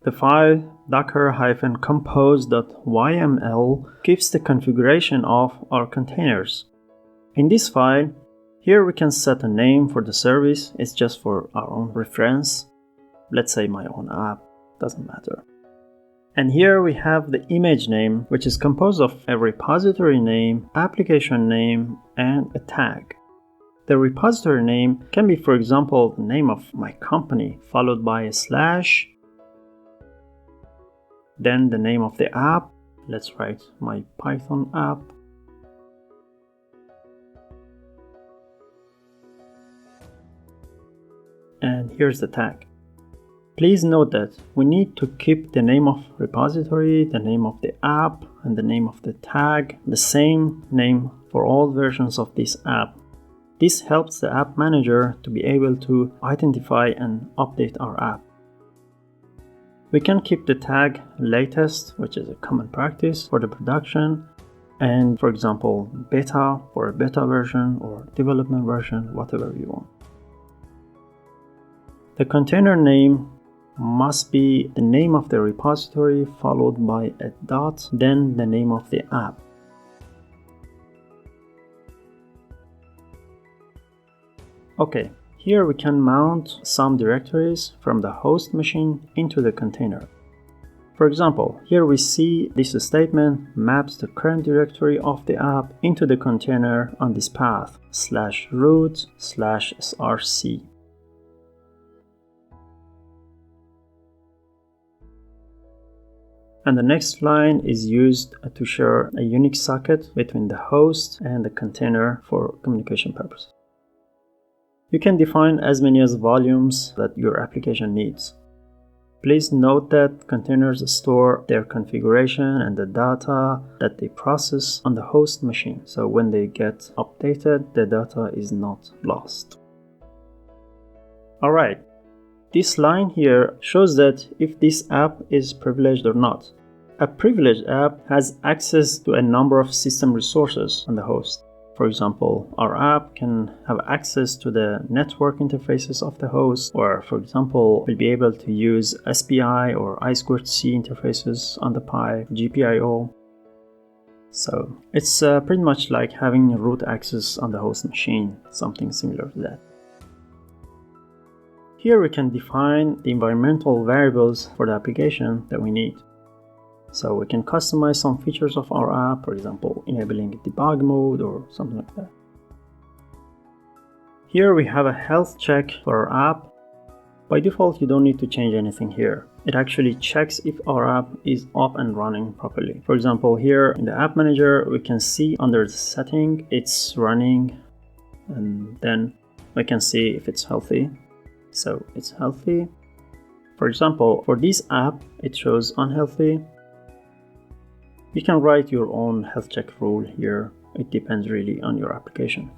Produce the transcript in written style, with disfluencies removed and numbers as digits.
The file docker-compose.yml gives the configuration of our containers. In this file, here we can set a name for the service. It's just for our own reference. Let's say my own app, doesn't matter. And here we have the image name, which is composed of a repository name, application name, and a tag. The repository name can be, for example, the name of my company, followed by a slash, then the name of the app. Let's write my Python app. And here's the tag. Please note that we need to keep the name of repository, the name of the app, and the name of the tag the same name for all versions of this app. This helps the app manager to be able to identify and update our app. We can keep the tag latest, which is a common practice for the production, and for example, beta for a beta version or development version, whatever you want. The container name must be the name of the repository followed by a dot, then the name of the app. Okay, here we can mount some directories from the host machine into the container. For example, here we see this statement maps the current directory of the app into the container on this path /root/src. And the next line is used to share a Unix socket between the host and the container for communication purposes. You can define as many as volumes that your application needs. Please note that containers store their configuration and the data that they process on the host machine. So when they get updated, the data is not lost. Alright, this line here shows that if this app is privileged or not. A privileged app has access to a number of system resources on the host. For example, our app can have access to the network interfaces of the host, or for example, we'll be able to use SPI or I2C interfaces on the Pi, GPIO. So it's pretty much like having root access on the host machine, something similar to that. Here we can define the environmental variables for the application that we need. So we can customize some features of our app, for example, enabling debug mode or something like that. Here we have a health check for our app. By default, you don't need to change anything here. It actually checks if our app is up and running properly. For example, here in the app manager, we can see under the setting, it's running, and then we can see if it's healthy. So it's healthy. For example, for this app, it shows unhealthy. You can write your own health check rule here. It depends really on your application.